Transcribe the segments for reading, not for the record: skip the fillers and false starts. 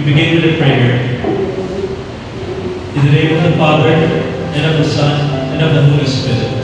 We begin with a prayer. In the name of the Father, and of the Son, and of the Holy Spirit.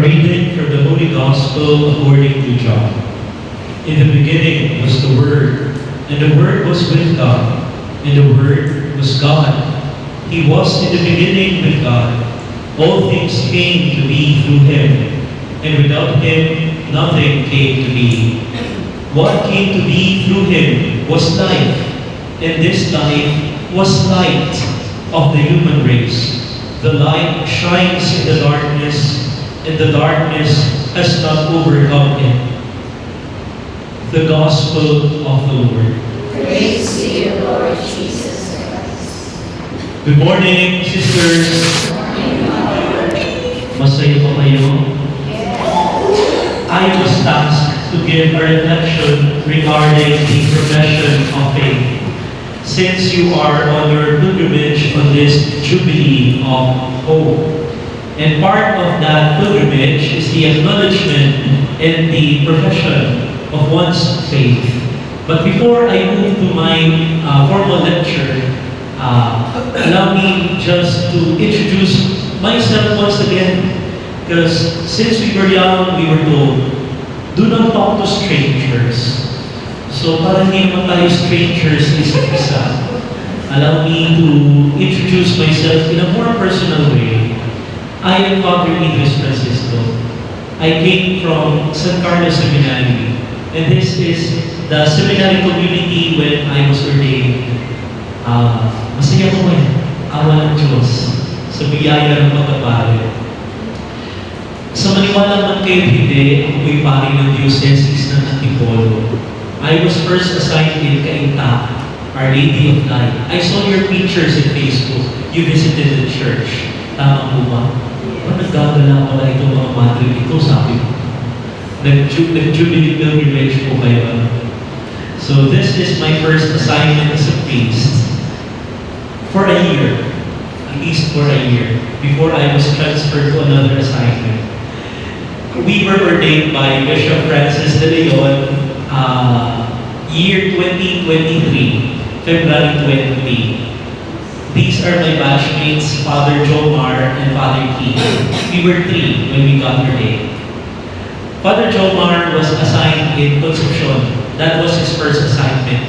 reading from the Holy Gospel according to John. In the beginning was the Word, and the Word was with God, and the Word was God. He was in the beginning with God. All things came to be through Him, and without Him nothing came to be. What came to be through Him was life, and this life was light of the human race. The light shines in the darkness, and the darkness has not overcome it. The Gospel of the Lord. Praise to you, Lord Jesus Christ. Good morning, sisters. Masaya pa kayo? I was tasked to give a reflection regarding the profession of faith. Since you are on your pilgrimage on this Jubilee of Hope, and part of that pilgrimage is the acknowledgement and the profession of one's faith. But before I move to my formal lecture, allow me just to introduce myself once again. Because since we were young, we were told, do not talk to strangers. So para hindi naman tayo strangers isa-isa, allow me to introduce myself in a more personal way. I am Father Idris Francisco. I came from San Carlos Seminary, and this is the seminary community when I was ordained. Masaya ko ngayon, awa ng Diyos, sa biyaya ng pagkapare. Sa maniwala man kayo hindi, ako po'y pari ng Diocese ng Antipolo. I was first assigned in Cainta, Our Lady of Light. I saw your pictures in Facebook. You visited the church. Tama po ba? Nagdadala pala itong mga madre dito, sabi ko. Nag-jubilee pilgrimage po kayo. So this is my first assignment as a priest. For a year. At least for a year. Before I was transferred to another assignment. We were ordained by Bishop Francis de Leon, year 2023, February 20. These are my batchmates, Father Jomar and Father Keith. We were 3 when we got ordained. Father Jomar was assigned in Concepcion. That was his first assignment.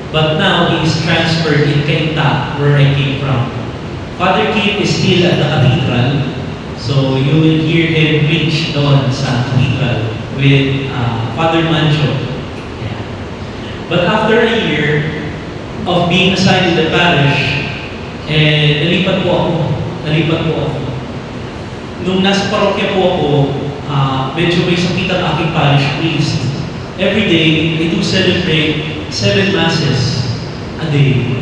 But now he is transferred in Cainta, where I came from. Father Keith is still at the cathedral. So you will hear him preach doon sa cathedral with Father Mancho. Yeah. But after a year of being assigned to the parish, nalipat po ako. Nung nasa parokya po ako, medyo may sakit ang aking parish priest. Every day, I do celebrate 7 masses a day.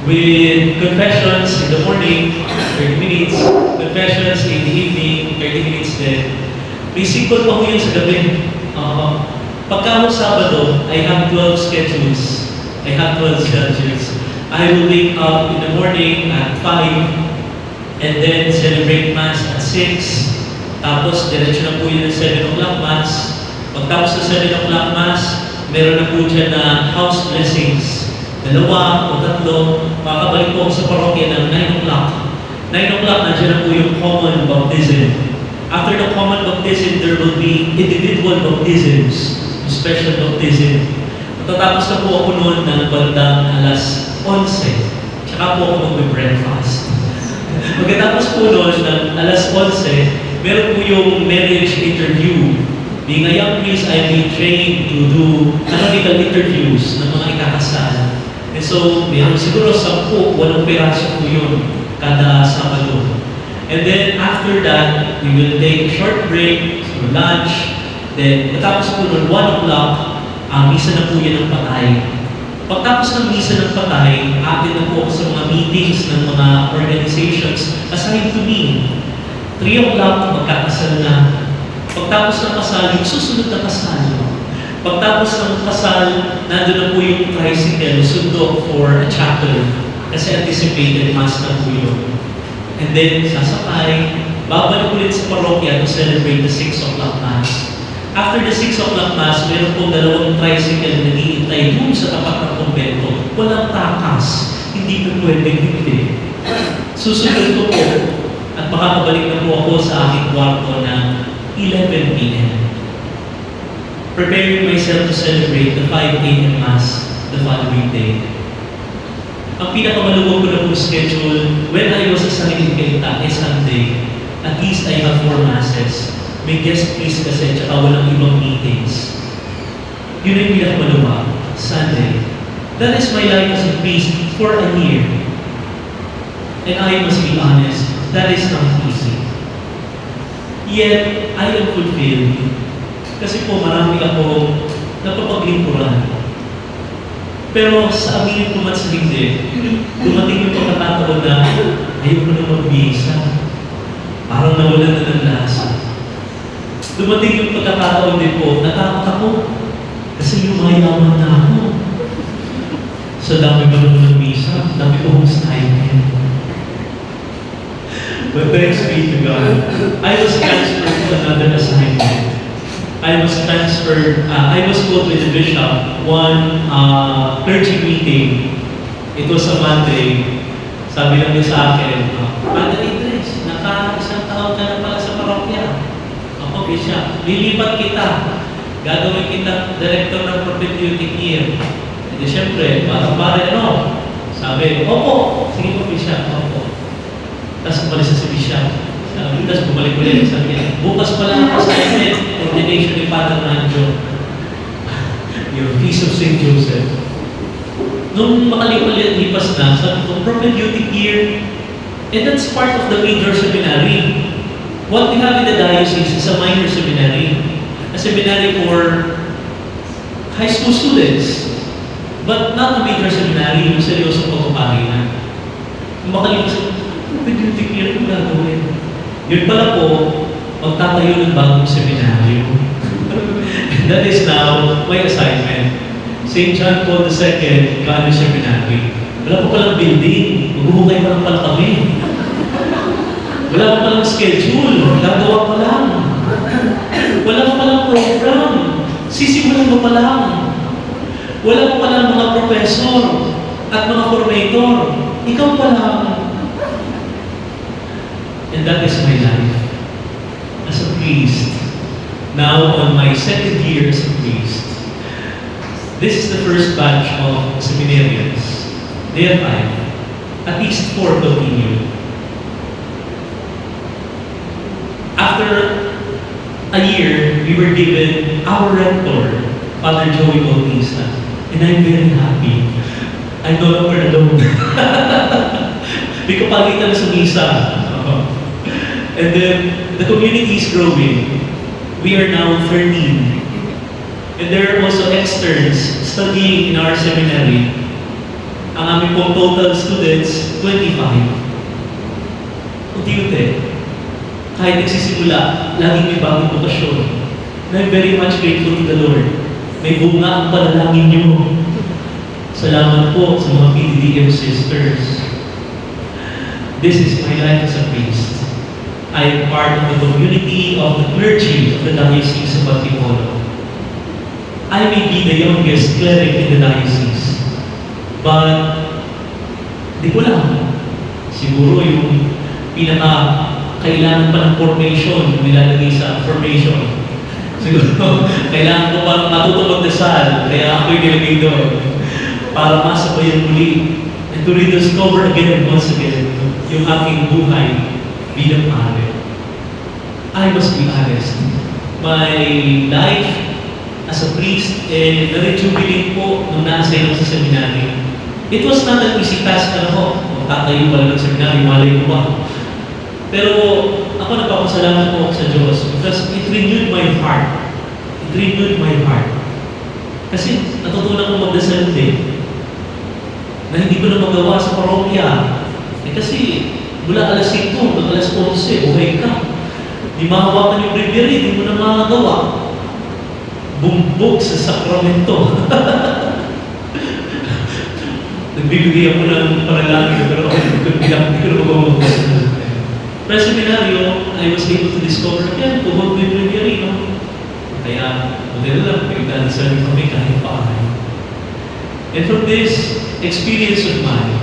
With confessions in the morning, 30 minutes, confessions in the evening, 30 minutes din. May simple pa ko yun sa gabi. Pagka Sabado, I have 12 schedules. I will wake up in the morning at 5 and then celebrate Mass at 6. Tapos, diretso na po yun ng 7 o'clock Mass. Pagtapos ng 7 o'clock Mass, meron na po dyan na house blessings. 2 o 3, makakabalik po ako sa parokya ng 9 o'clock. 9 o'clock, nandiyan na po yung common baptism. After the common baptism, there will be individual baptisms, special baptism. Matatapos na po ako noon ng bandang alas 11. Tsaka po ako mag-breakfast. Pagkatapos po noon ng alas 11, meron po yung marriage interview. Being a young priest, I've been trained to do canonical interviews ng mga ikakasal. And so, meron siguro 10, 8 piraso po yun kada Sabado. And then, after that, we will take a short break, so lunch. Then, matapos po nun, 1 o'clock, misa na po yan ng patay. Pagtapos ng misa ng patay, atin na po ako sa mga meetings ng mga organizations assigned to me. 3 o'clock, magkakasal na. Pagtapos ng kasal, yung susunod na kasal. Pagtapos ng kasal, nandun na po yung tricycle, sundo for a chapel. Kasi anticipated Mass na po yun. And then, sasakay, babalik ulit sa parokya to celebrate the 6 o'clock Mass. After the 6 o'clock Mass, meron pong 2 tricycle na nag-iintay doon sa tapat ng kumbento. Walang takas. Hindi po pwedeng hindi. Susunod ko po, at makakabalik na po ako sa aking kwarto ng 11 p.m. Preparing myself to celebrate the 5 a.m. Mass the following day. Ang pinakamaluwag ko na pong schedule when I was a San Miguelita ay Sunday. At least I have 4 masses. May guest please kasi tsaka walang ibang meetings. Yun ang pinakamaluwag, Sunday. That is my life as a priest for a year. And I must be honest, that is not easy. Yet, I am fulfilled. Kasi po marami akong napapaglingkuran. Pero sa aminin ko man sa hindi, dumating yung pagkakataon na ayaw ko na magbihisa. Parang nawalan na ng lasa. Dumating yung pagkakataon din po, natakot ako. Kasi yumayaman na ako. Sa dami ba naman ng misa, dami ko hong stipend. But thanks be to God, I was transferred to another assignment. I was called with the bishop one clergy meeting. It was a Monday. Sabi lang niya sa akin, Father Idris, naka-isang taon ka na pala sa parokya. Ako, bishop, lilipat kita. Gagawin kita director ng propedeutic year. E di syempre, parang ano? Sabi, opo, sige po, bishop, opo. Tapos umalis na si bishop. Tapos bumalik ulit. Sabi niya, bukas pala ang assignment, ordination ni Father Nanjo. Your Feast of St. Joseph. Nung makalipas na, sabi ko, propedeutic year, and that's part of the major seminary. What we have in the diocese is a minor seminary. A seminary for high school students. But not a major seminary, yung seryosong pagpapahinga. Nung makalipas, propedeutic year, ano gagawin? Yun pala po, magtatayo ng bagong seminaryo. And that is now my assignment. St. John Paul II, Canon Seminary. Wala pa palang building. Magbuhukay pa lang pala kami. Wala pa palang schedule. Gagawa pa lang. Wala pa palang program. Sisimulan mo pa lang. Wala pa palang mga professor at mga formator. Ikaw pa lang. And that is my life as a priest. Now on my 2nd year as a priest. This is the first batch of seminarians. They are 5. At least 4 continue. After a year, we were given our rector, Father Joey Bautista. And I'm very happy. I'm no longer alone. May kapalitan na sa misa. And then, the community is growing. We are now 13. And there are also externs studying in our seminary. Ang aming pong total students, 25. Unti-unti. Kahit nagsisimula, laging may bagong votasyon. And I'm very much grateful to the Lord. May bunga ang panalangin niyo. Salamat po sa mga PDDM sisters. This is my life as a priest. I am part of the community of the clergy of the Diocese of Antipolo. I may be the youngest cleric in the diocese, but di ko lang. Siguro yung pinaka-kailangan pa ng formation, yung nilalagay sa formation. Siguro, kailangan ko parang matuto magdasal, kaya ako'y nilagay doon para masabayan muli and to rediscover again and once again yung aking buhay bilang pare. I must be honest. My life as a priest, na-rejubilate po nung nasa ako sa seminary. It was not an easy task na ako. Tatayo pala ng seminary, malay ko ba? Pero ako nagpapasalamat po sa Diyos because it renewed my heart. It renewed my heart. Kasi natutunan ko magdasal din na hindi ko na magawa sa parokya. Kasi mula alas 5 hanggang alas 11, buhay ka. Di mahawakan yung breviary, di mo na makagawa. Bumbog sa sakramento. Nagbibigay ako ng panalangin, pero hindi ko na magawa. Pero sa seminaryo, I was able to discover again, bumbog yung breviary, no? Kaya, model lang, pinagdaansal kami kahit paano. And from this experience of mine,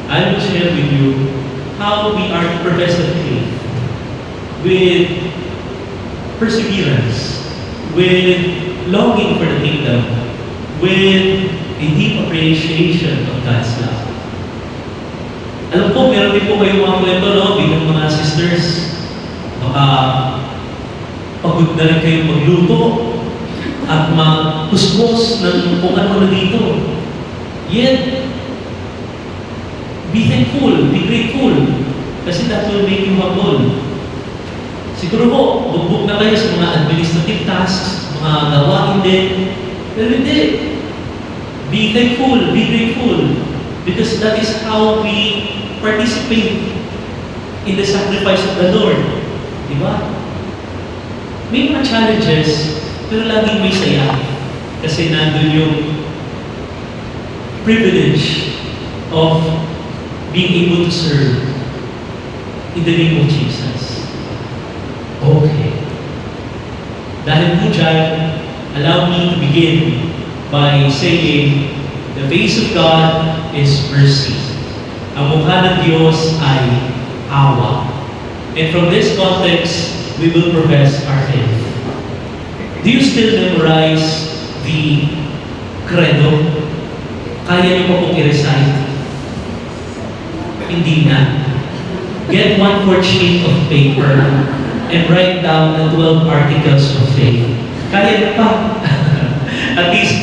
I will share with you how we are to profess the faith with perseverance, with longing for the kingdom, with a deep appreciation of God's love. Alam ko, meron din po kayong mga kwento, no? Bilang mga sisters, baka pagod na rin kayong magluto at magkuskus ng kung ano na dito. Yet, be thankful, be grateful, kasi that will make you humble. Siguro po, bugbog na kayo sa mga administrative tasks, mga gawain din, pero hindi. Be thankful, be grateful, because that is how we participate in the sacrifice of the Lord. Diba? May mga challenges, pero laging may saya. Kasi nandun yung privilege of being able to serve in the name of Jesus. Okay. Dahil po dyan, allow me to begin by saying, the face of God is mercy. Ang mukha ng Diyos ay awa. And from this context, we will profess our faith. Do you still memorize the credo? Kaya niyo pa pong i-recite? Hindi na. Get 1/4 sheet of paper and write down the 12 articles of faith. Kaya niyo pa. At least,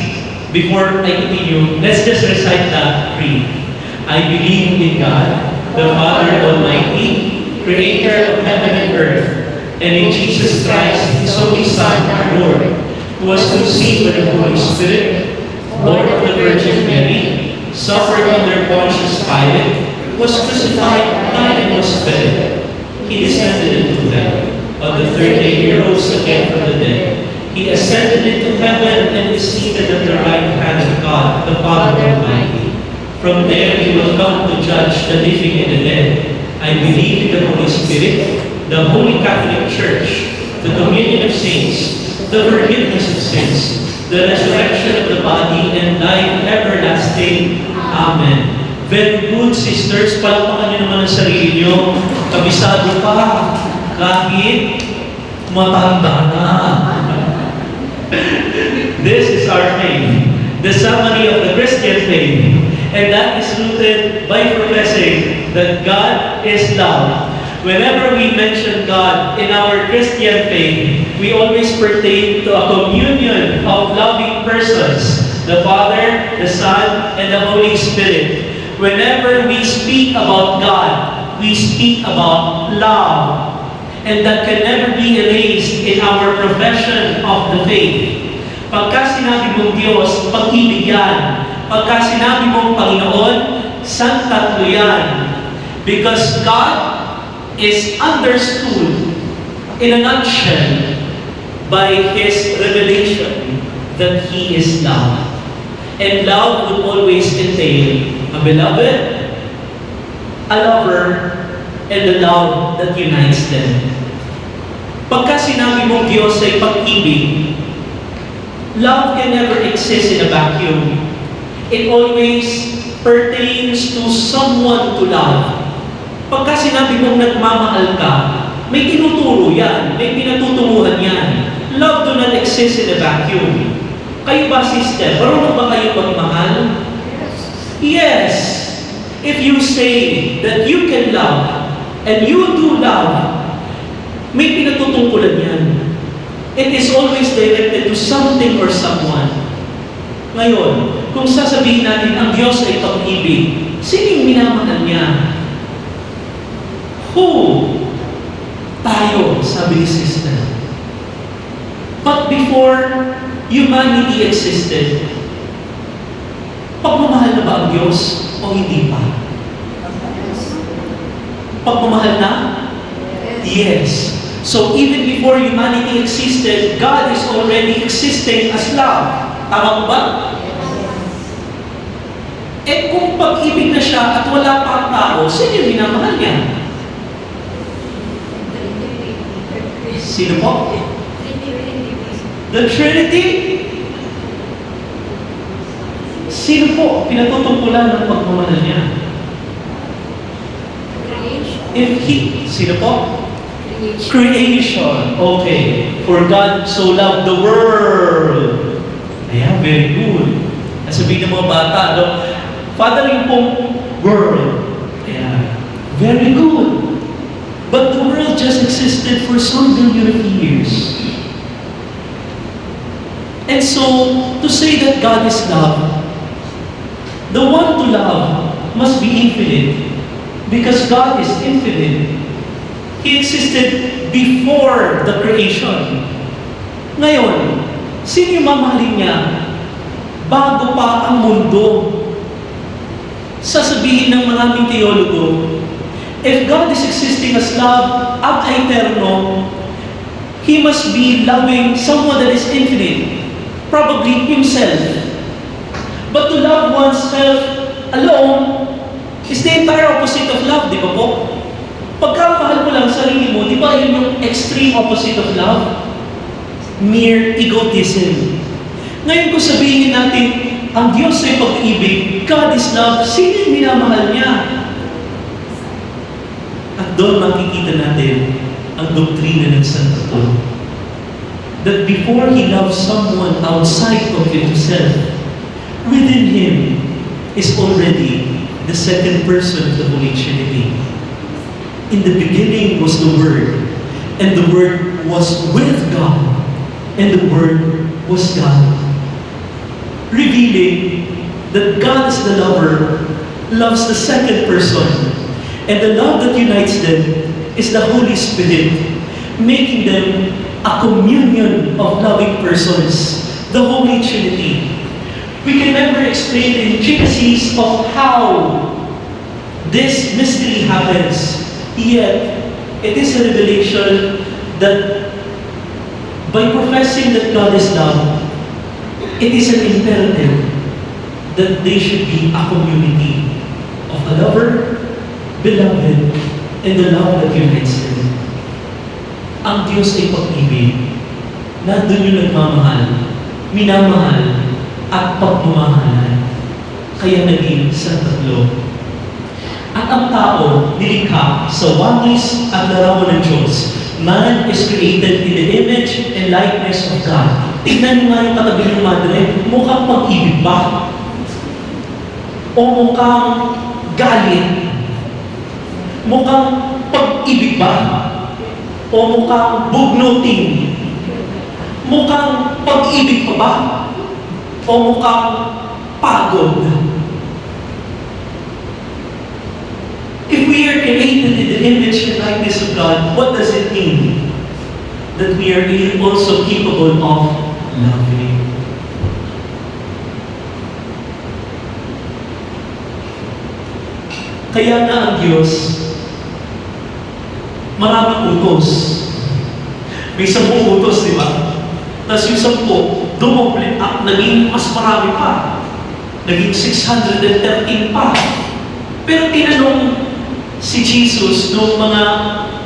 before I continue, let's just recite the creed. I believe in God, the Father Almighty, Creator of heaven and earth, and in Jesus Christ, His only Son, our Lord, who was conceived by the Holy Spirit, born of the Virgin Mary, suffered under Pontius Pilate, was crucified, died, and was buried. He descended into hell. On the third day, He rose again from the dead. He ascended into heaven and is seated at the right hand of God, the Father Almighty. From there, He will come to judge the living and the dead. I believe in the Holy Spirit, the Holy Catholic Church, the communion of saints, the forgiveness of sins, the resurrection of the body, and life everlasting. Amen. Very good, sisters. Palakpakan niyo naman ang sarili niyo. Kabisado pa, kahit matanda na. This is our faith, the summary of the Christian faith, and that is rooted by professing that God is love. Whenever we mention God in our Christian faith, we always pertain to a communion of loving persons, the Father, the Son, and the Holy Spirit. Whenever we speak about God, we speak about love, and that can never be erased in our profession of the faith. Pagka sinabi mong Diyos, pag-ibig yan. Pagka sinabi mong Panginoon, santatlo yan. Because God is understood in a nutshell by His revelation that He is love. And love would always entail a beloved, a lover, and the love that unites them. Pagka sinabi mong Diyos ay pag-ibig, love can never exist in a vacuum. It always pertains to someone to love. Pagka sinabi mong nagmamahal ka, may tinuturo yan, may pinatutunguhan yan. Love do not exist in a vacuum. Kayo ba, sister? Marunong ba kayo magmahal? Yes. If you say that you can love, and you do love, may pinatutungkulan yan. It is always directed to something or someone. Ngayon, kung sasabihin natin ang Diyos ay pag-ibig, sino yung minamahal niya? Who? Tayo, sabi ni sister. But before humanity existed, pagmamahal na ba ang Diyos o hindi pa? Pagmamahal na? Yes. So even before humanity existed, God is already existing as love. Tama po ba? Eh kung pag-ibig na siya at wala pa ang tao, sino yung minamahal niya? Sino po? The Trinity? Sino po pinatutungkulan ng pagmamahal niya? If He, sino po? Creation. Creation. Okay. For God so loved the world. Ayan, very good. Sabihin ng mga bata, ano? Father, yung pong world. Ayan. Very good. But the world just existed for some billion of years. And so, to say that God is love, the one to love must be infinite. Because God is infinite. He existed before the creation. Ngayon, sino yung mamahalin niya bago pa ang mundo? Sasabihin ng maraming teologo, if God is existing as love ab aeterno, He must be loving someone that is infinite, probably Himself. But to love oneself alone is the entire opposite of love, di ba po? Pagkamahal mo lang sarili mo, di ba yun yung extreme opposite of love? Mere egotism. Ngayon kung sabihin natin, ang Diyos ay pag-ibig, God is love, sino yung minamahal niya? At doon makikita natin ang doktrina ng Santo Paul. That before He loves someone outside of Himself, within Him is already the second person of the Holy Trinity. In the beginning was the Word, and the Word was with God, and the Word was God. Revealing that God is the lover, loves the second person, and the love that unites them is the Holy Spirit, making them a communion of loving persons, the Holy Trinity. We can never explain the intricacies of how this mystery happens. Yet, it is a revelation that by professing that God is love, it is an imperative that they should be a community of a lover, beloved, and the love that unites them. Ang Diyos ay pag-ibig. Nandun yung nagmamahal, minamahal, at pagmamahalan. Kaya naging sa tatlo. At ang tao, nilikha sa wangis at larawan ng Diyos. Man is created in the image and likeness of God. Tignan mo nga yung katabi ng madre, mukhang pag-ibig ba? O mukhang galit? Mukhang pag-ibig ba? O mukhang bugnutin? Mukhang pag-ibig pa ba? O mukhang pagod? If we are created in the image and likeness of God, what does it mean? That we are also capable of loving. Kaya nga ang Diyos, maraming utos. May 10 utos, di ba? Tapos yung 10, dumoble up, naging mas marami pa. Naging 613 pa. Pero tinanong si Jesus noong mga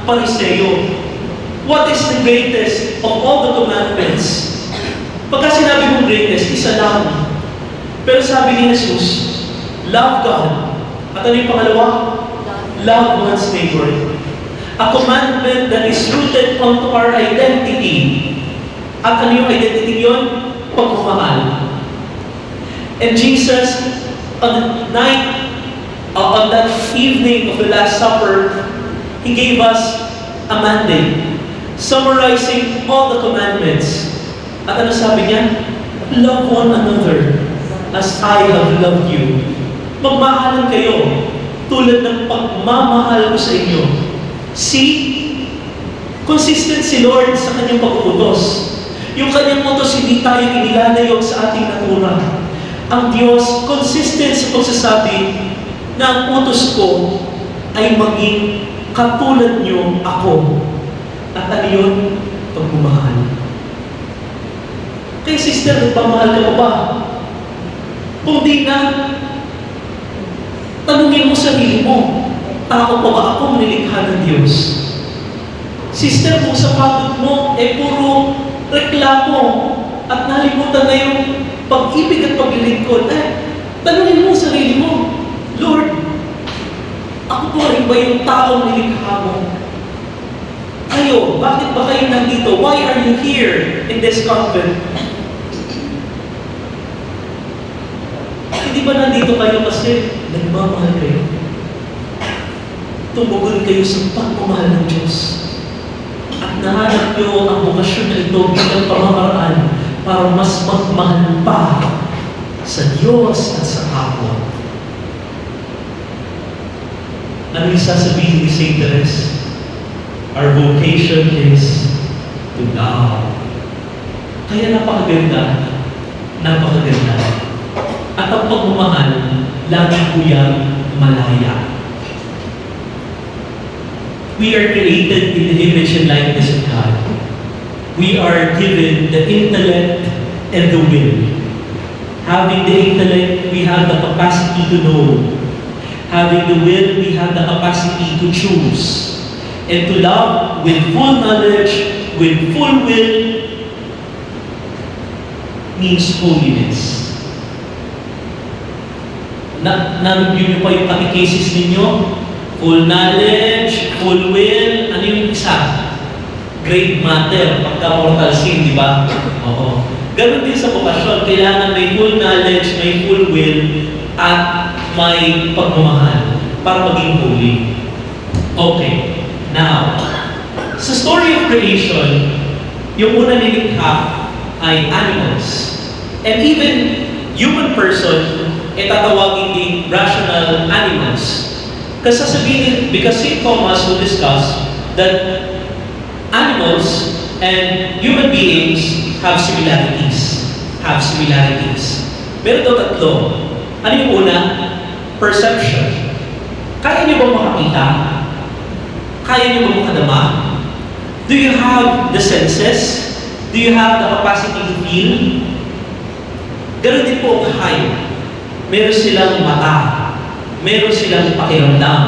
Pariseo, what is the greatest of all the commandments? Pagka sinabi mong greatest, isa lang. Pero sabi ni Jesus, love God. At ano yung pangalawa? Love one's neighbor. A commandment that is rooted onto our identity. At ano yung identity yun? Pagmamahal. And Jesus, on the night, on that evening of the Last Supper, He gave us a mandate, summarizing all the commandments. At ano sabi niya? Love one another as I have loved you. Magmahalan kayo tulad ng pagmamahal ko sa inyo. See? Consistent si Lord sa kanyang pag-utos. Yung kanyang utos, hindi tayo inilalayo sa ating natura. Ang Diyos, consistent sa pagsasabi na ang utos ko ay maging katulad niyo ako. At ano yun? Pagmamahal. Kaya sister, nagpamahal ka pa ba? Kung di na, tanungin mo sarili mo, tao pa ba ako nilikha ng Diyos? Sister, kung sa pagod mo, puro reklamo at nalimutan na yung pag-ibig at paglilingkod, tanungin mo sarili mo, Lord, Ako po rin ba yung taong nilikha mo? Kayo, bakit ba kayo nandito? Why are you here in this convent? Hindi ba nandito kayo kasi nagmamahal kayo? Tumugon kayo sa pagmamahal ng Diyos. At nahanap niyo ang bukasyon na ito bilang pamamaraan para mas magmahal pa sa Diyos at sa kapwa. Ano yung sasabihin ni St. Therese? Our vocation is to love. Kaya napakaganda. Napakaganda. At ang pagmamahal, lagi po yang malaya. We are created in the image and likeness of God. We are given the intellect and the will. Having the intellect, we have the capacity to know. Having the will, we have the capacity to choose. And to love with full knowledge, with full will, means holiness. Na-review niyo pa yung catechesis ninyo? Full knowledge, full will, ano yung isa? Great matter, pagka-mortal sin, di ba? Oo. Ganon din sa bokasyon, kailangan may full knowledge, may full will, at may pagmamahal para maging holy. Okay. Now, sa story of creation, yung una nilikha ay animals. And even human person, tatawagin din rational animals. Kasi sasabihin, because St. Thomas will discuss that animals and human beings have similarities. Pero ito tatlo. Ano yung una? Perception. Kaya niyo ba makakita? Kaya niyo ba makadama? Do you have the senses? Do you have the capacity to feel? Ganun din po ang hayop. Meron silang mata. Meron silang pakiramdam.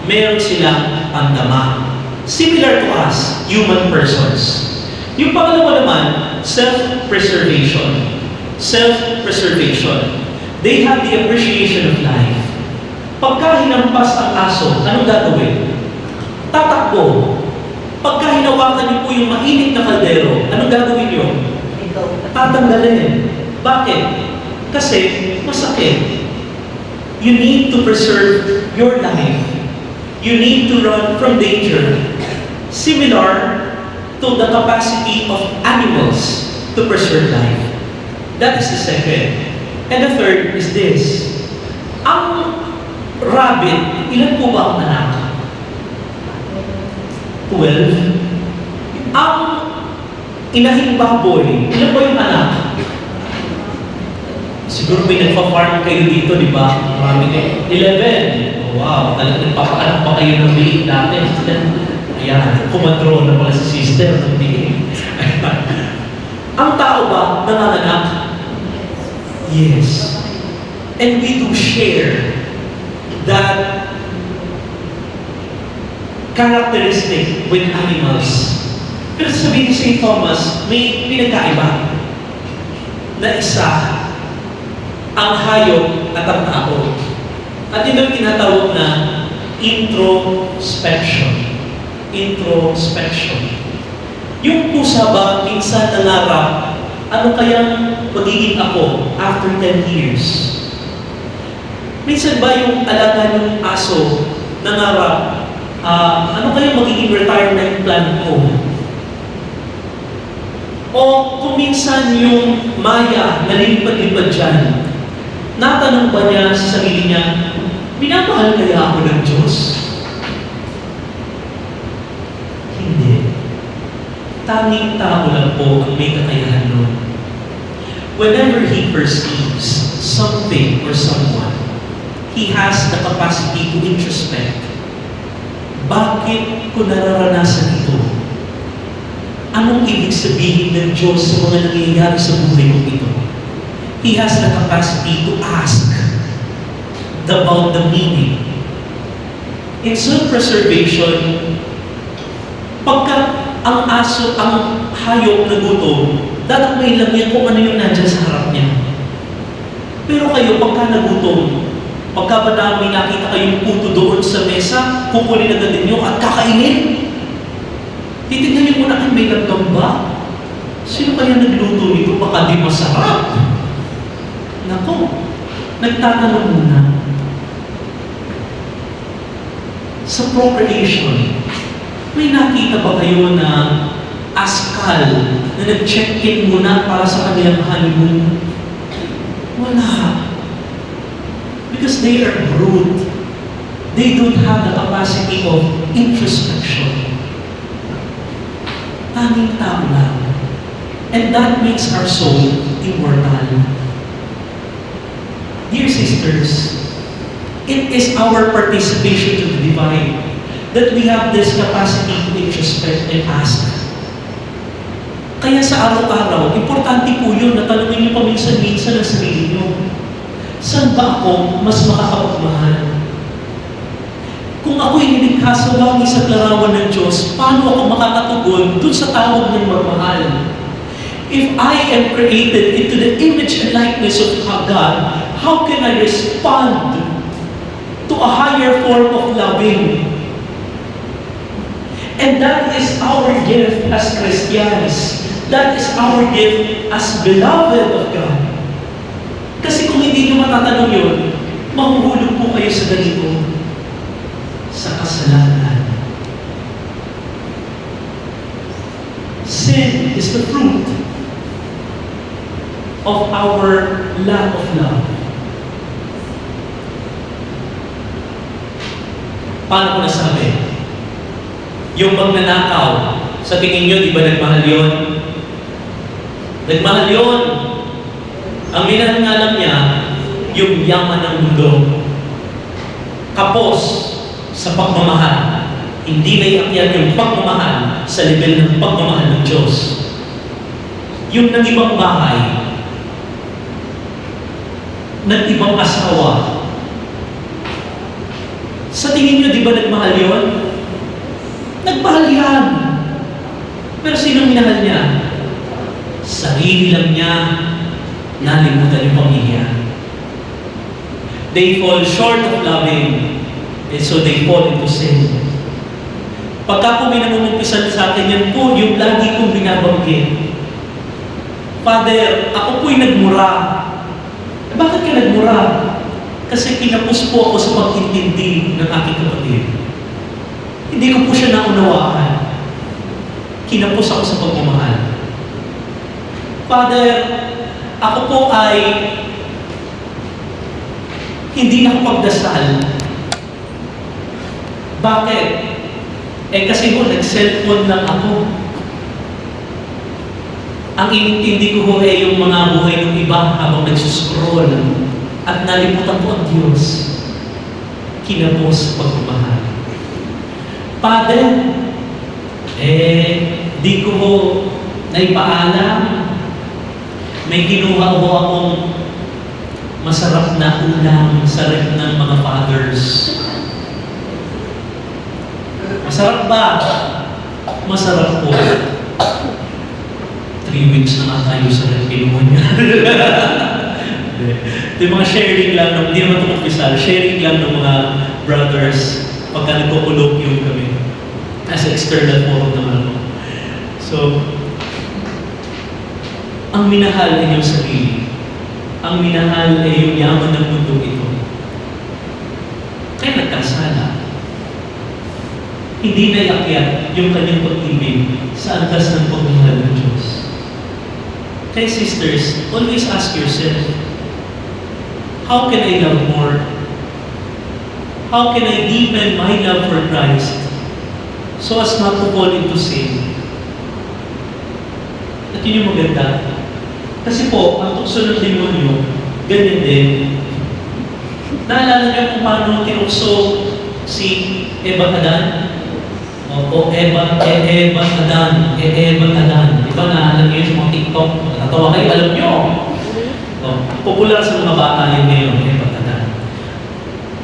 Meron silang pandama. Similar to us, human persons. Yung pangalawa naman, self-preservation. Self-preservation. They have the appreciation of life. Pagka hinampas ang aso, anong gagawin? Tatakbo. Pagka hinawakan niyo po yung mainit na kaldero, anong gagawin niyo? Tatanggalin. Bakit? Kasi masakit. You need to preserve your life. You need to run from danger. Similar to the capacity of animals to preserve life. That is the second. And the third is this. Ang rabbit, ilan po ba ang anak? 12. Ang inahing baboy, ilan po yung anak? Siguro may nagpa-farm kayo dito, di ba? Marami kayo. 11. Oh, wow, talagang nagpapaanak pa kayo ng liit dati. Ayan, kumadron na pala si sister. Ang tao ba nanganganak? Yes. And we do share that characteristic with animals. Pero sabihin ni St. Thomas, may pinagkaiba na isa ang hayop at ang tao. At yun ang tinatawag na introspection. Introspection. Yung pusa ba minsan nangarap, ano kayang magiging ako after 10 years? Minsan ba yung alaga ng aso nangarap, ano kayang magiging retirement plan ko? O kung minsan yung maya nalilipad-lipad dyan, natanong ba niya sa sarili niya, minamahal kaya ako ng Diyos? Hindi. Tanging tao lang po ang may kakayahan nun. Whenever he perceives something or someone, he has the capacity to introspect. Bakit ko nararanasan ito? Anong ibig sabihin ng Diyos sa mga nangyayari sa buhay ko ito? He has the capacity to ask about the meaning. In self-preservation, pagka ang aso, ang hayop na gutom, dadamay lang yan kung ano yung nandyan sa harap niya. Pero kayo, pagka nagutom, Pagka ba na may nakita kayong puto doon sa mesa, kukunin agad ninyo at kakainin? Titignan niyo muna, may langgam ba? Sino kaya nagluto nito? Baka di masarap. Nako, nagtatanong muna. Sa procreation, may nakita ba kayo na askal na nag-check-in muna para sa kanilang honeymoon? Wala. Because they are brute. They don't have the capacity of introspection. Tanging tao lang. And that makes our soul immortal. Dear sisters, it is our participation to the divine that we have this capacity to introspect and ask. Kaya sa araw-araw, importante po yun na tanungin niyo paminsan-minsan ang sarili niyo. Saan ba ako mas makakapagmahal? Kung ako'y nilikha sa langis at larawan ng Diyos, paano ako makakatugon dun sa tawag ng magmahal? If I am created into the image and likeness of God, how can I respond to a higher form of loving? And that is our gift as Christians. That is our gift as beloved of God. Kasi kung hindi nyo matatanong yun, mahuhulog po kayo sa ganito, sa kasalanan. Sin is the fruit of our lack of love. Paano ko nasabi? Yung magnanakaw, sa tingin nyo, di ba nagmahal yun? Nagmahal yun. Ang minahal nga lang niya, yung yaman ng mundo. Kapos sa pagmamahal. Hindi na iakyat yung pagmamahal sa level ng pagmamahal ng Diyos. Yung nag-ibang bahay, nag-ibang asawa. Sa tingin nyo, di ba nagmahal yun? Nagmahal yan. Pero sinong minahal niya? Sarili lang niya. Nalimutan yung pamilya. They fall short of loving, and so they fall into sin. Pagka po may namumpisan sa akin, yan po yung lagi kong binabanggit. Father, ako po'y nagmura. Bakit ka nagmura? Kasi kinapos po ako sa pag-intindi ng aking kapatid. Hindi ko po siya naunawaan. Kinapos ako sa pagmamahal. Father, ako po ay hindi nakapagdasal. Bakit? Kasi po, nag-cellphone lang ako. Ang inintindi ko po yung mga buhay ng iba habang nagsuscroll at nalimutan po ang Diyos. Kinapos sa pagmamahal. Father, di ko po naipaalam. May kinuha ko akong masarap na ulam sa rep ng mga fathers. Masarap ba? Masarap po. 3 weeks na nga tayo sa rep kinuha niya. Ito yung mga sharing lang, hindi naman ito magpisal, sharing lang ng mga brothers pagka nagkukulokyo kami. As external forum naman ako. So, ang minahal ay yung sarili. Ang minahal ay yung yaman ng mundo ito. Kaya nagkasala. Hindi na iakyat yung kanyang pag-ibig sa antas ng pagmamahal ng Diyos. Kaya sisters, always ask yourself, how can I love more? How can I deepen my love for Christ so as not to fall into sin? At yun yung maganda. Kasi po, ang tukso ng demonyo, ganyan din. Naalala niyo kung paano tinukso si Eva Adan? O Eva Adan. Diba naalala niyo yung mga TikTok? Natatawa kayo, alam niyo. Popular sa mga bata yun ngayon, Eva Adan.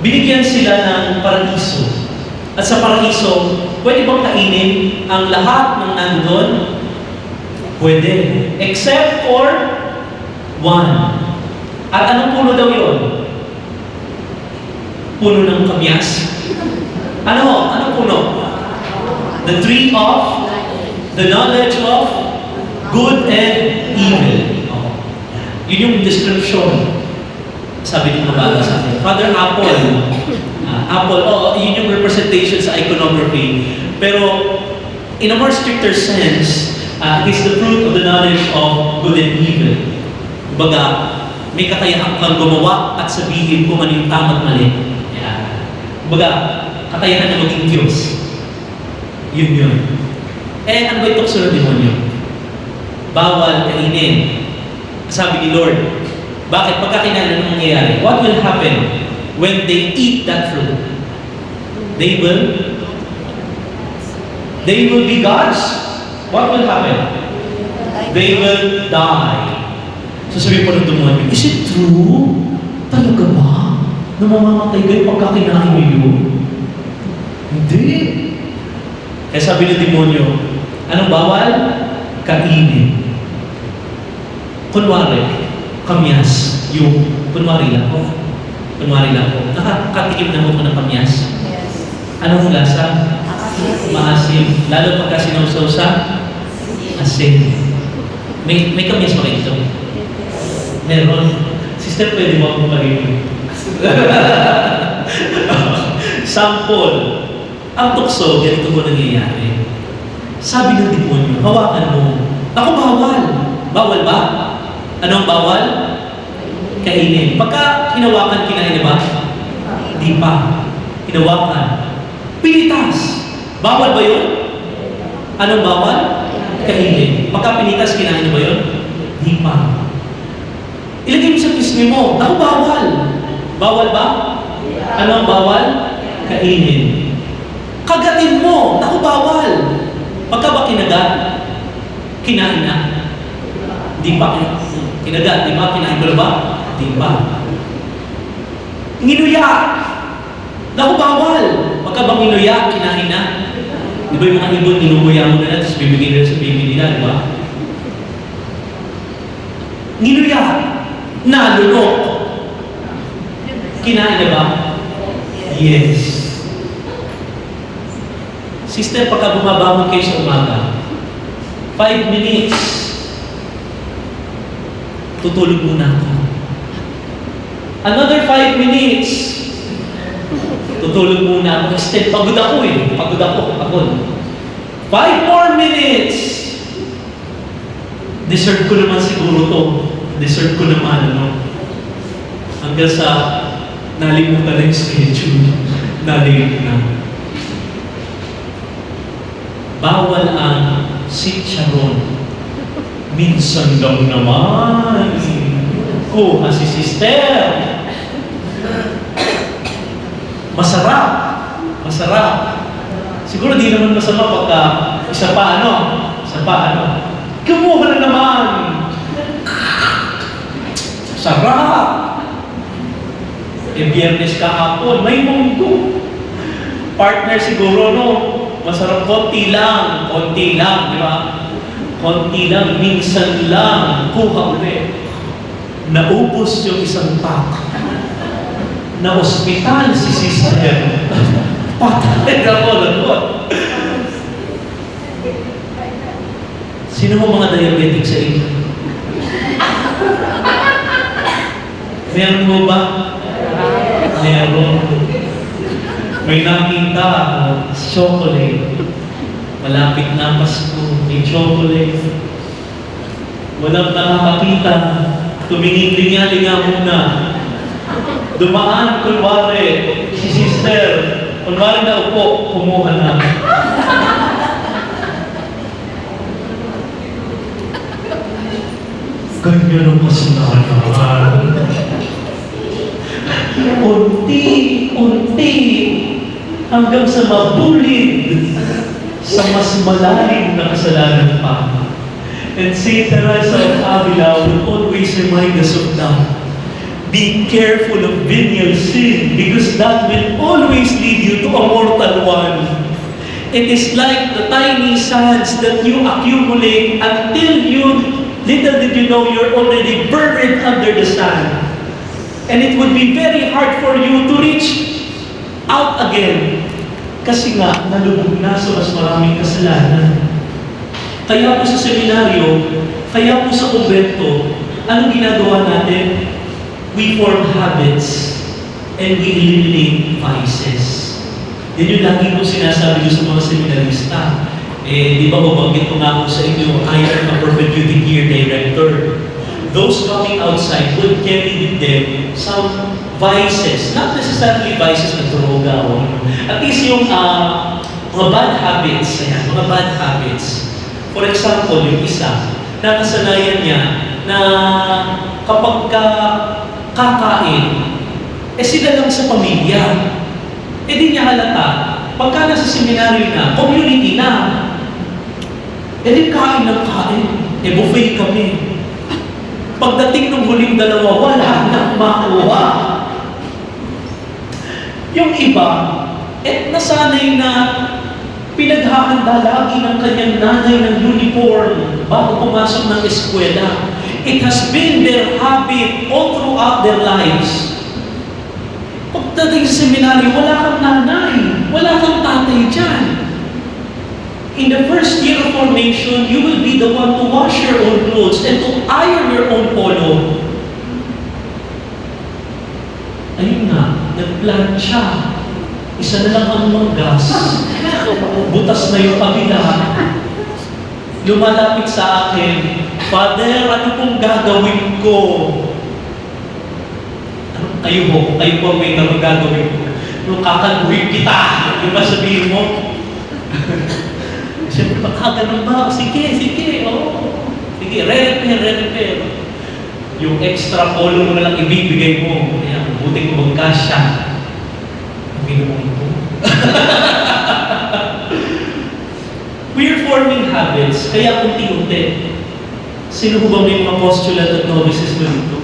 Binigyan sila ng paraiso. At sa paraiso, pwede bang kainin ang lahat ng nandun? Pwede. Except for one. At anong puno daw yun? Puno ng kamyas. Ano? Ano puno? The tree of the knowledge of good and evil. Oh. Yun yung description. Sabi ng mababa sa akin. Father Apple. Apple, yun yung representation sa iconography. Pero, in a more stricter sense, it is the fruit of the knowledge of good and evil. Kumbaga, may kakayahan kang gumawa at sabihin kung ano yung tama at mali. Yeah. Kumbaga, kakayahan na maging Diyos. Yun yun. Ano ba itong sunod demonyo? Bawal kainin. Sabi ni Lord, bakit? Pagka kinain ang nangyayari, what will happen when they eat that fruit? They will be gods. What will happen? They will die. So sabi po ng demonyo, is it true? Talaga ba? Na mamamatay kayo pagka kinain niyo? Hindi. Kaya sabi ng demonyo, anong bawal? Kainin. Kunwari, kamyas. Kunwari lang po. Nakakatikim na mo ko ng kamyas. Yes. Anong lasa? Maasim. Lalo pagka sinawsaw sa asin. May kamyas ba kayo dito? Meron. Sister, pwede mo akong parinig. Sample. Ang tukso, ganito ko nangyayari. Sabi ng demonyo, hawakan mo. Ako bawal. Bawal ba? Anong bawal? Kainin. Pagka hinawakan, kinain na ba? Hindi pa. Hinawakan. Pinitas. Bawal ba yun? Anong bawal? Kainin. Pagka pinitas, kinain na ba yun? Hindi pa. Ilagay mo sa pisngi mo. Ako bawal. Bawal ba? Ano ang bawal? Kainin. Kagatin mo. Ako bawal. Pagka ba kinagat? Kinain na. Di pa. Kinagat. Di ba? Kinain ko na ba? Di pa. Nginuya. Ako bawal. Pagka ba nginuya, kinain na. Di ba yung mga ibon, ninumuya mo na tapos bibigay nila sa baby nila, di ba? Nginuya. Nalunok. Kinain na ba? Yes. Sister, pagka bumabangon kayo sa umaga, 5 minutes, tutulog muna ako. Another 5 minutes, tutulog muna ako. Instead, pagod ako. 5 more minutes, deserve ko naman siguro to. Deserve ko naman, hanggang sa nalimutan na yung schedule. Nalimutan na. Bawal ang sitcharon. Minsan lang naman. Kuha si sister. Masarap. Siguro di naman masama pagka isa pa. Kumuha na naman. Sarap. Biyernes kahapon, may mundo. Partner siguro, masarap konti lang, di ba? Konti lang, minsan lang, kuha ulit. Naubos yung isang pack. Na ospital si sister. Patay na ko. Sino mo mga diabetic sa inyo? Meron mo ba? Meron. May nakita ako, chocolate. Malapit na Pasko, may chocolate. Walang nakakakita. Tumingin linga-linga muna. Dumaan, kunwari, si sister. Kunwari na upo, kumuha na. Ganyan ang kasalanan. Unti-unti hanggang sa mabulid sa mas malalim na kasalanan pa. And Saint Teresa of Avila would always remind us of that. Be careful of venial sin because that will always lead you to a mortal one. It is like the tiny sands that you accumulate until little did you know you're already buried under the sand. And it would be very hard for you to reach out again. Kasi nga, nalubog na sa mas maraming kasalanan. Kaya po sa seminaryo, kaya po sa kumbento, anong ginagawa natin? We form habits and we eliminate vices. Yan yung lagi ko sinasabi ko sa mga seminarista. Di ba mabanggit ko nga po sa inyo, I am a perpetuity year director. Those coming outside would carry with them some vices, not necessarily vices na droga o at least yung mga bad habits, ayan, mga bad habits. For example, yung isa, nakasanayan niya na kapag kakain, sila lang sa pamilya. Di niya halata, pagka nasa seminaryo na, community na, di kain ng kain, buffet kami. Pagdating ng huling dalawa, wala nang makuha. Yung iba, nasanay na pinaghahanda lagi ng kanyang nanay ng uniform bago pumasok ng eskwela. It has been their habit all throughout their lives. Pagdating sa seminaryo, wala kang nanay, wala kang tatay dyan. In the first year of formation, you will be the one to wash your own clothes and to iron your own polo. Ayun nga, nagplansya. Isa na lang ang manggas. Butas na yung kabila. Lumalapit sa akin, Father, ano pong gagawin ko? Kayo po may tanong gagawin ko. Nung kakaluhin kita, di ba sabihin mo? Siyempre, ganun ba? Sige, oo. Sige, re-repair. Yung extra polo mo na lang ibibigay mo. Kaya, buti ko magkasya. Ang ginawang ito. We're forming habits, kaya unti-unti. Sino ba may mga postulant at novices mo dito?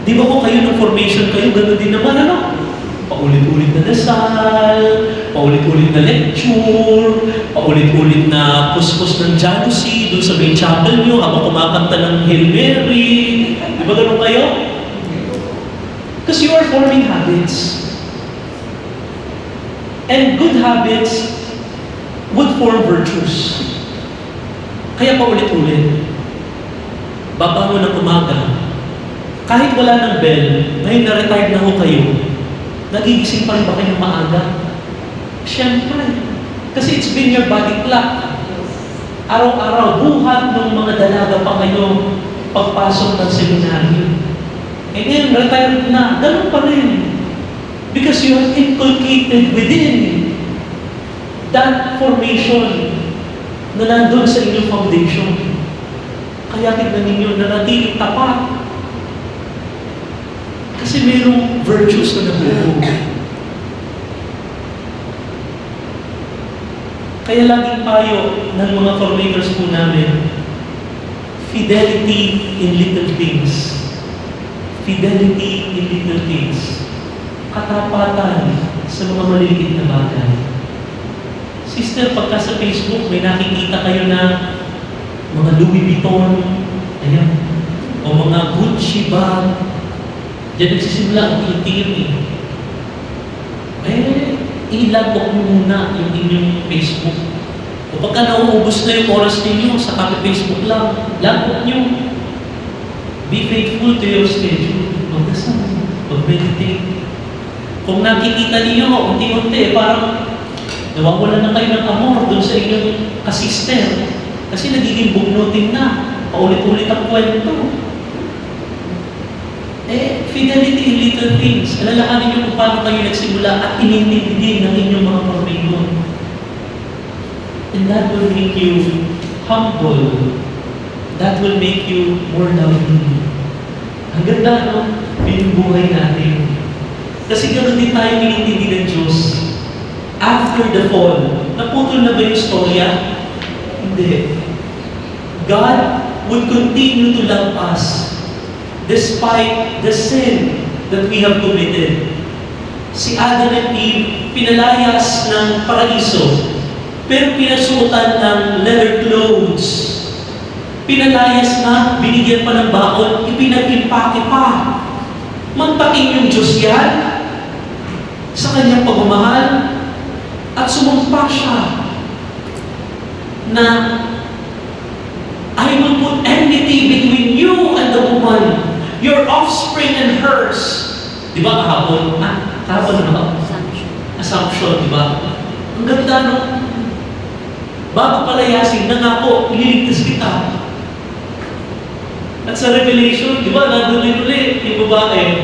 Di ba kung kayo ng formation kayo, gano'n din naman, ano? Paulit-ulit na dasal, paulit-ulit na lecture, paulit-ulit na kuskus ng Janusy doon sa main chapel nyo, habang kumakanta ng Hail Mary. Di ba gano'n kayo? Because you are forming habits. And good habits would form virtues. Kaya paulit-ulit. Babangon ng umaga, kahit wala ng bell, ngayon na-retired na ho kayo, nagigising pa rin ba kayo maaga? Siyempre. Kasi it's been your body clock. Araw-araw, buhat ng mga dalaga pa kayo pagpasok ng seminaryo. Ngayon, retired na, ganun pa rin. Because you have inculcated within that formation na nandun sa inyong foundation. Kaya tignan ninyo, nanatiling tapat. Kasi mayroong virtues na nabubuo. Kaya laging payo ng mga formators po namin, fidelity in little things. Fidelity in little things. Katapatan sa mga maliliit na bagay. Sister, pagka sa Facebook, may nakikita kayo na mga Louis Vuitton, ayan, o mga Gucci bag, diyan nagsisimula ang unti-unti. I-logbook nyo muna yung inyong Facebook. O pagka nauubos na yung oras ninyo sa Facebook lang, logbook nyo. Be faithful to your schedule. Magdasal, mag-meditate. Kung nakikita ninyo, unti-unti, parang nawawala na kayo ng amor doon sa inyong kasister. Kasi nagiging bugnutin na. Paulit-ulit ang kwento. Fidelity in little things. Alalahanin niyo kung paano kayo nagsimula at inintindi ng inyong mga formator. And that will make you humble. That will make you more loving. Ang ganda, no? Binubuhay natin. Kasi ganoon din tayo inintindi ng Diyos. After the fall, naputol na ba yung storya? Hindi. God would continue to love us despite the sin that we have committed. Si Adam and Eve, pinalayas ng paraiso, pero pinasuotan ng leather clothes. Pinalayas na, binigyan pa ng baon, ipinag-impake pa. Mantaking yung Diyos yan. sa kanyang pagmamahal at sumumpa siya na I will put enmity between you and the woman, your offspring and hers. Di ba kahapon? Kahapon ano ba? Assumption, di ba? Ang ganda no? Bago palayasin, nangako, ililigtas kita. At sa Revelation, di ba, nandun din ulit yung babae.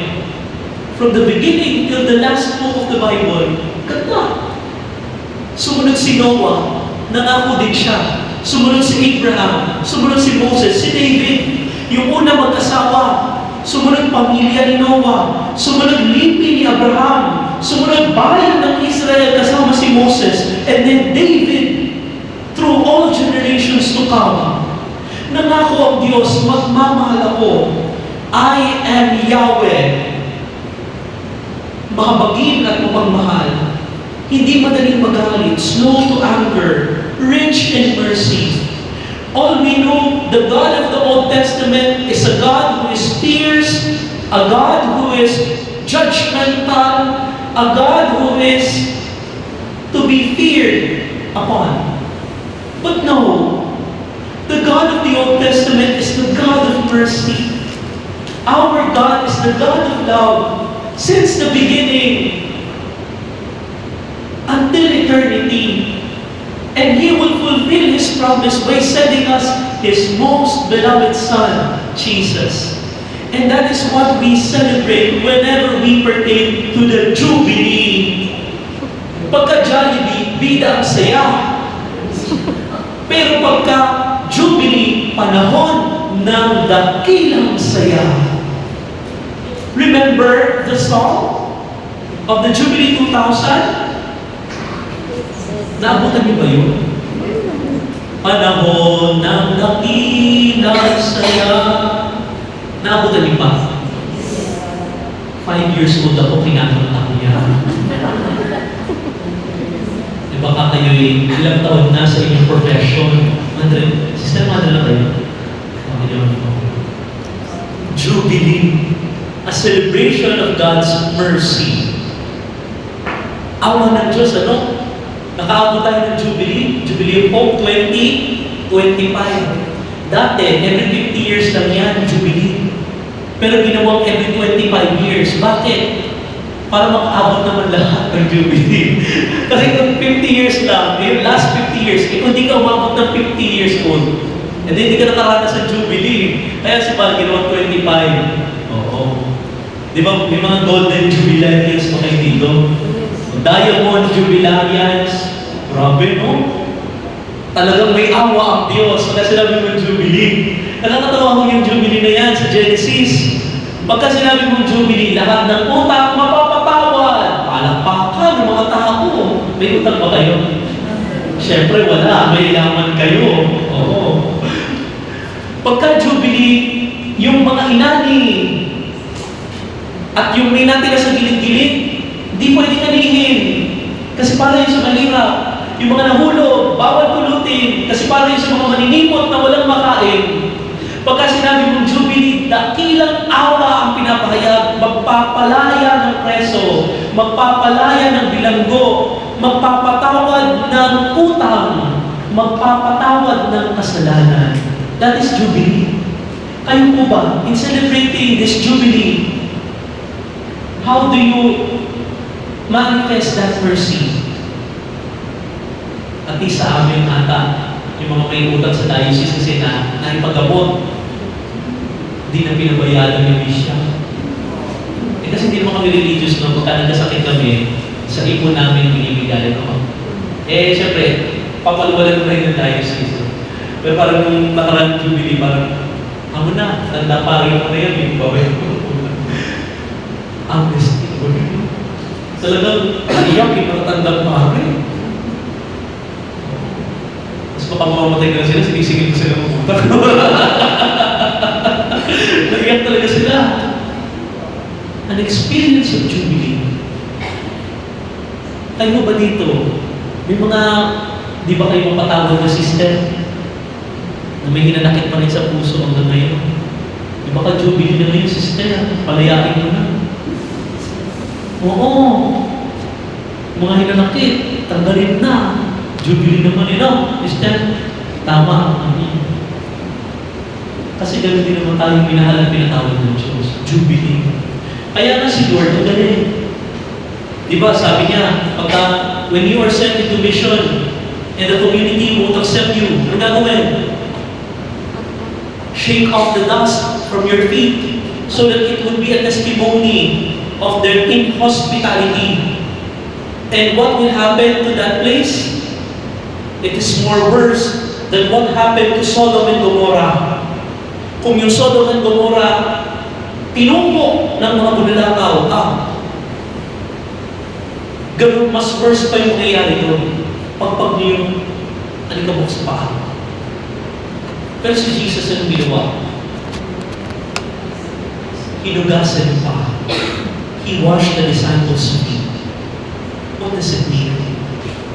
From the beginning till the last book of the Bible, ganda. Sumunod si Noah, nangako din siya. Sumunod si Abraham, sumunod si Moses, si David, yung una mag-asawa, sumunod pamilya ni Noah, sumunod lipi ni Abraham, sumunod bayan ng Israel kasama si Moses, and then David, through all generations to come. Nangako ang Diyos, magmamahal ako. I am Yahweh. Mahabagin at mapagmahal. Hindi madaling magalit, slow to anger, rich in mercy. All we know, the God of the Old Testament is a God who is fierce, a God who is judgmental, a God who is to be feared upon. But no, the God of the Old Testament is the God of mercy. Our God is the God of love since the beginning until eternity. And He will fulfill His promise by sending us His most beloved Son, Jesus. And that is what we celebrate whenever we pertain to the Jubilee. Pagka Jollibee, bida ang saya. Pero pagka Jubilee, panahon ng dakilang saya. Remember the song of the Jubilee 2000? Naabutan niyo ba yun? Panahon ng dakilang saya. Naabutan niyo ba? 5 years old ako, kinakanta ko yan. Di ba kayo'y ilang taon na sa inyong profession? Madre, sister, madre lang kayo. Jubilee, a celebration of God's mercy. Awa ng Diyos, ano? Nakaabot tayo ng Jubilee, Jubilee of Hope 2025. Dati, every 50 years lang yan, Jubilee. Pero ginawang every 25 years. Bakit? Para makaabot naman lahat ng Jubilee. Kasi kung 50 years lang, yung last 50 years, kung di ka umabot ng 50 years old, and then hindi ka nakaranas sa Jubilee, kaya si Paul ginawang 25. Oo. Di ba, may mga golden jubilarians pa kayo dito? Diamond Jubilarians. Grabe, no? Talagang may awa ang Diyos. Kaya sinabi mo Jubilee. Nakakatawa mo yung Jubilee na yan sa Genesis. Pagka sinabi mo Jubilee, lahat ng utang mapapatawad. Palakpakan ng mga tao. May utang ba kayo? Siyempre wala. May yaman kayo. Oo. Pagka Jubilee, yung mga inani at yung may natira sa gilid-gilid, hindi pwedeng anihin. Kasi para yun sa mahirap. Yung mga nahulog, bawal pulutin. Kasi para yun sa mga maninimot na walang makain. Pagka sinabi mong Jubilee, dakilang awa ang pinapahayag. Magpapalaya ng preso. Magpapalaya ng bilanggo. Magpapatawad ng utang. Magpapatawad ng kasalanan. That is Jubilee. Kayo po ba, in celebrating this Jubilee, how do you manifest that mercy? At least sa amin ata, yung mga may utang sa diocese kasi na naipagabot, hindi na pinabayaran yung bisya. Eh kasi hindi naman kami religious, no? Pagka nagkasakit kami, sa ipon namin binibigay, no? Eh, syempre, papaluwalan mo rin ng diocese. Pero parang nung nakarang Jubilee, parang, amo na, tanda pari ako na yan, may babayan ko. Amnesty. Talagang naiyak yung matatandang pare. Tapos baka mamamatay ka na sila, sinisingil ko sila ng utang. Naiyak talaga sila. An experience of Jubilee. Kayo ba dito? May mga, di ba kayo mapatawag na sister? Na may hinanakit pa rin sa puso hanggang ngayon. Di ba ka-Jubilee na ngayon, sister? Palayakin mo na. Oo. Mga hinanakit, tanggalin na. Jubilee naman nila. Christian, tama. Kasi ganun din naman tayong minahal at pinatawag ng Diyos. Jubilee. Kaya na si Lord, ang galing. Diba, sabi niya, when you are sent into mission and the community won't accept you, ano gagawin? Shake off the dust from your feet so that it would be a testimony of their inhospitality. And what will happen to that place? It is more worse than what happened to Sodom and Gomorrah. Kung yung Sodom and Gomorrah, pinungko ng mga bulalakaw, ganun, mas worse pa yung nangyayari doon. Pagpag niyo yung alikabok sa paa. Pero si Jesus ang ginawa. Hinugasan yung paa. He washed the disciples' feet. What does it mean?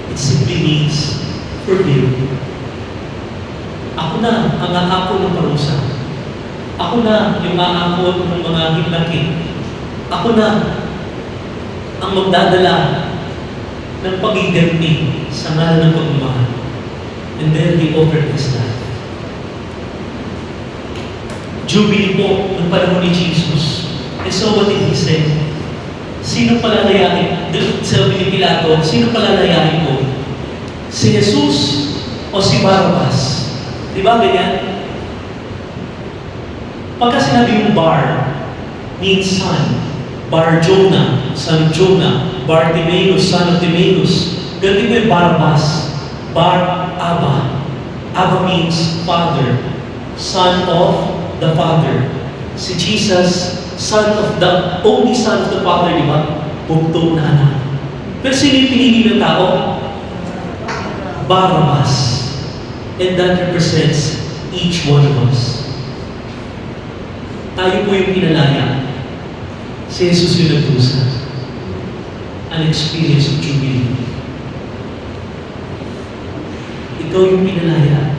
It simply means forgive. Ako na ang aako ng parusa. Ako na yung aako ng mga hinlaki. Ako na ang magdadala ng pagiganti sa ngalan ng pagmamahal. And then He offered His life. Jubilee po ng panahon ni Jesus. And so what did He say? Sino palalayain? Sabi ni Pilato, sino palalayain ko? Si Jesus o si Barabbas? Di ba ganyan? Pagka sinabi yung Bar, means son. Bar Jonah, son of Jonah. Bartimaeus, son of Timaeus. Ganito po yung Barabbas. Bar Abba. Abba means father. Son of the Father. Si Jesus, son of the only son of the Father, di ba? Bugtong na anak. Pero sino yung pinili ng tao? Barabbas. And that represents each one of us. Tayo po yung pinalaya. Si Jesus yung nagdusa. An experience of jubilee. Ikaw yung pinalaya.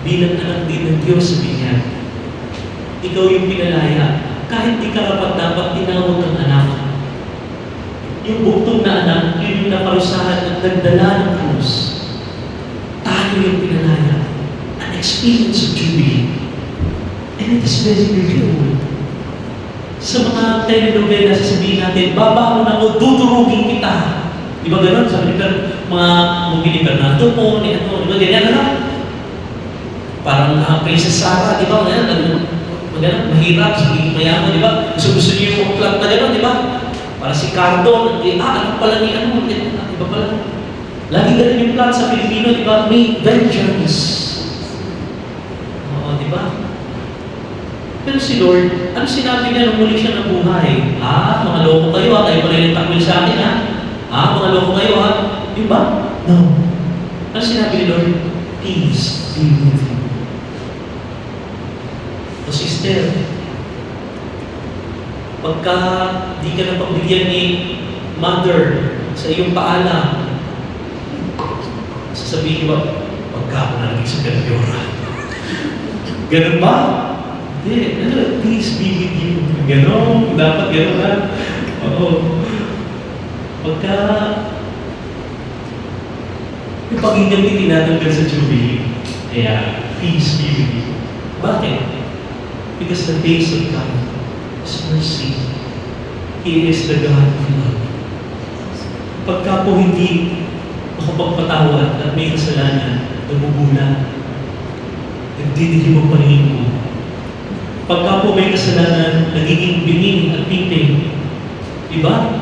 Bilang anak din ng Diyos sa binyan. Ikaw yung pinalaya. Kahit di karapat-dapat tinawag ng anak. Yung buktong na anak, yun yung naparusahan at nagdala ng krus. Tayo yung pinalaya. An experience of jubilee. And it is very beautiful. Sa mga telenovela, sasabihin natin, babangon ako, dudurugin kita. Di ba gano'n? Sabi nila, mga movie ni Bernardo po, ni ano, di ba ganyan, ano? Parang Princess Sarah, di ba? Ganyan, mahirap, mayaman, di ba? Gusto niyo yung plot na gano'n, di ba? Para si Cardo, ano pala ni ano, di ba pala? Lagi ganun yung plot sa Pilipino, di ba? May vengeance. Oo, di ba? Pero si Lord, ano sinabi niya nung muli siya ng buhay? Mga loko kayo kayo pala yung takwil sa akin mga loko kayo di ba? No. Ano sinabi ni Lord? Peace be with you. O sister, pagka di ka na pagbigyan ni mother sa iyong paalam, sasabihin ba, pagka ako nalagay sa Ganyora. Ganun ba? Hindi, peace be with you. Ganon, dapat ganon na. Oo. Pagka yung pag-ingat tinatanggal sa jubilee, kaya peace be with you. Bakit? Because the face of God is mercy. He is the God of love. Pagka po hindi makapagpatawad at may kasalanan, nabubulan, nagdidilim ang paningin ko. Pagka po may kasalanan, nagiging bining at piping. Diba?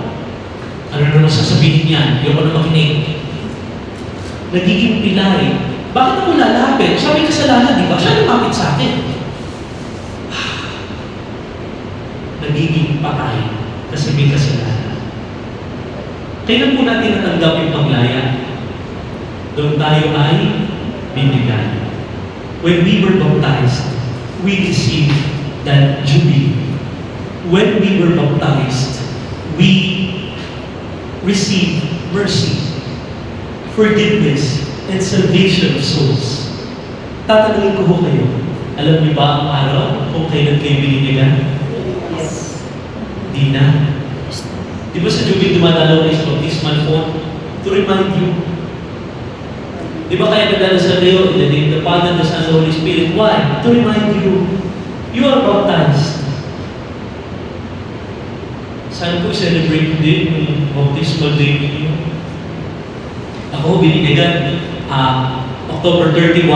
Ano naman sasabihin niyan? Yung ano makinig. Nagiging pilay. Bakit ako lalapit? Siya may kasalanan, di ba? Siya lumapit sa akin. Nagiging patay kasi may kasalanan. Kailan po natin natanggap yung paglaya? Doon tayo ay binigyan. When we were baptized, we received that jubilee. When we were baptized, we received mercy, forgiveness, and salvation of souls. Tatanungin ko ho kayo, alam niyo ba ang araw kung kailan kayo binibigyan? Yes. Di na. Di ba sa jubilee dumadalaw na Baptist? baptismal font? To remind you. Di ba kaya nagdadasal kayo in the name of the Father, the Son, and the Holy Spirit? Why? To remind you, you are baptized. Saan po celebrate din yung baptismal day ninyo? Ako, binigyan October 31,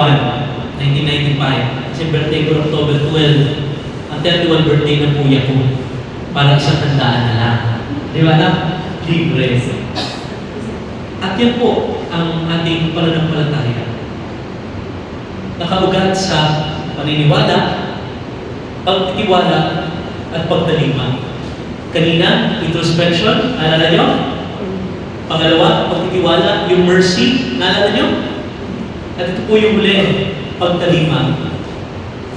1995. Kasi birthday ko October 12. Ang 31 birthday ng kuya ko. Para isang tandaan na lang. Di ba na? Libre. At yan po ang ating pananampalataya. Nakaugat sa paniniwala, pagtitiwala, at pagtalima. Kanina, introspection, naalala nyo? Pangalawa, pagtitiwala, yung mercy, naalala nyo? At ito po yung huli, pagtalima.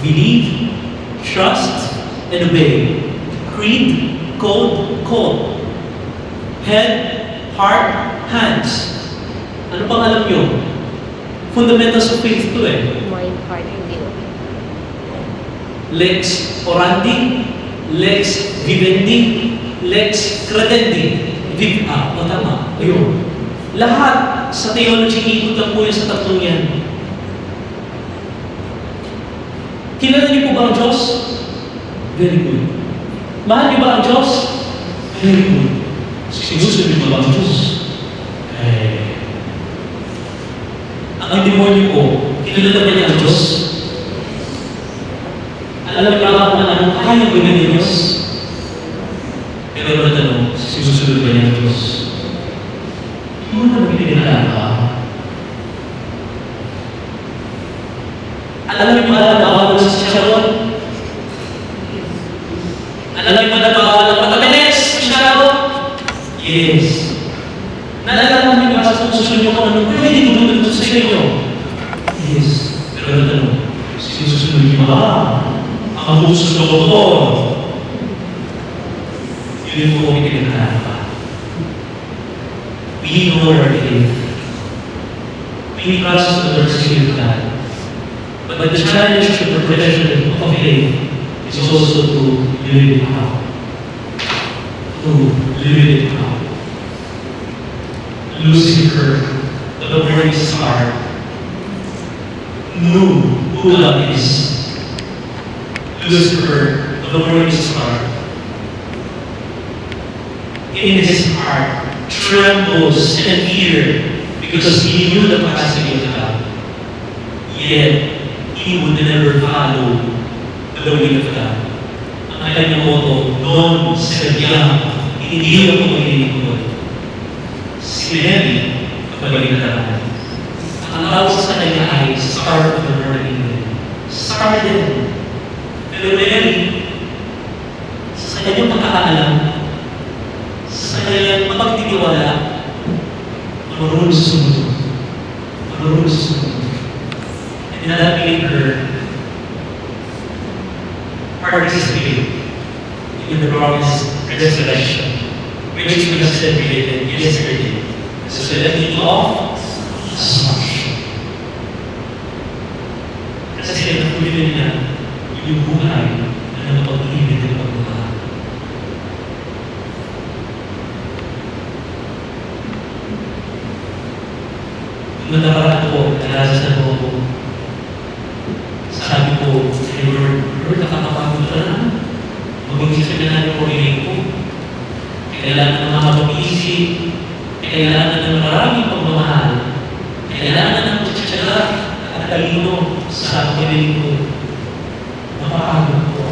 Believe, trust, and obey. Creed, code, code. Head, heart, hands. Ano pang alam nyo? Fundamentals of faith to Mind, heart, and will. Lex orandi, lex vivendi, lex credendi. Tama. Ayun. Lahat sa theology, ikot lang po yan sa tatlong yan. Kilala niyo po ba ang Diyos? Very good. Mahal niyo ba ang Diyos? Very good. Sinusunod niyo ba ang Diyos? Ang demonyo po, kilala ba niya ang Diyos? Alam niyo ba kung anong kaya gawin ng Diyos? Pero natanong, sinusunod ba niya ang Diyos? Ano na pinagdala ka? Alam niyo ba na bawal sa Chicharon? Alam niyo ba na bawal ang patabilis sa Chicharon? Yes. Nalalaman niyo ba sa susunod niyo kung anong pwede tulungan ito sa inyo? Yes. Pero natanong, sinusunod niyo ba? Ang gusto ko. Yun po ang pinagdala ka. We know our faith. We trust the mercy of God. But the challenge to the profession of faith is also to live it out. To live it out. Lucifer, the morning star, knew who God is. Lucifer, the morning star, in his heart, trembles and fear because he knew the capacity of God. Yet, he would never follow the will of God. Ang kanyang motto, non serviam, hindi ako maglilingkod. Si Mary, kapaligiran. Ang tawag sa kanya ay Star of the Morning. Star din. Pero Mary, sa kanyang pagkakaalam, sa kanyang mapagtitiwala, marunong sa sumunod. Marunong sa sumunod. And that made her participate in the promised resurrection, which we have celebrated yesterday. So let me off assumption. Kasi nakulit niya yung buhay na napag-ibig ng pagmamahal. Nataparaan ko, nalasasan ko ako. Sabi ko, hey Lord, nakakapagod ka na. Mag-isip ka na ng pagiging ko. Kailangan ng mga mag-isip. Kailangan ng maraming pagmamahal. Kailangan ng pagtsatsaga at talino sa pagiging ko. Napakagod ko.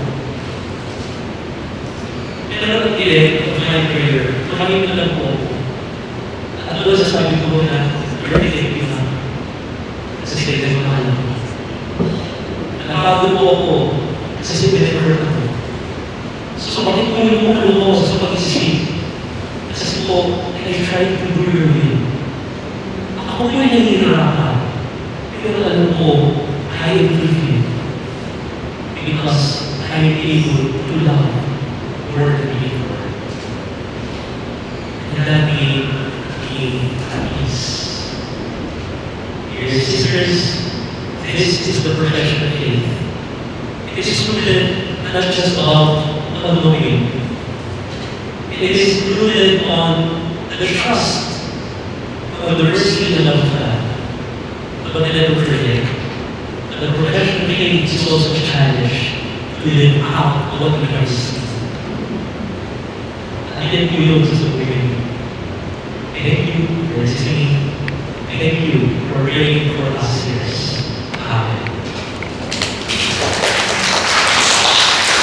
Pero at the my prayer, tumangin na lang po ako. At doon sasabi ko na, Lord, thank you na. Kasi sa'yo na mahal ako. Nakakagod po ako kasi pinag-work ako. So, bakit po yung ulo mo sa pag-isip? Kasi po, I try to do your will. Ako po yung nahihirapan. Pero alam ko, I am fulfilled. Because I am able to love more than before. And that being at peace. Dear sisters, this is the profession of faith. It is rooted not just on knowing. It is rooted on the trust of the mercy and love of God. But never forget that the profession of faith is also a challenge to live out what we have received. I thank you, Lord, sa pagpili. I thank you for listening. I thank you for praying for us here.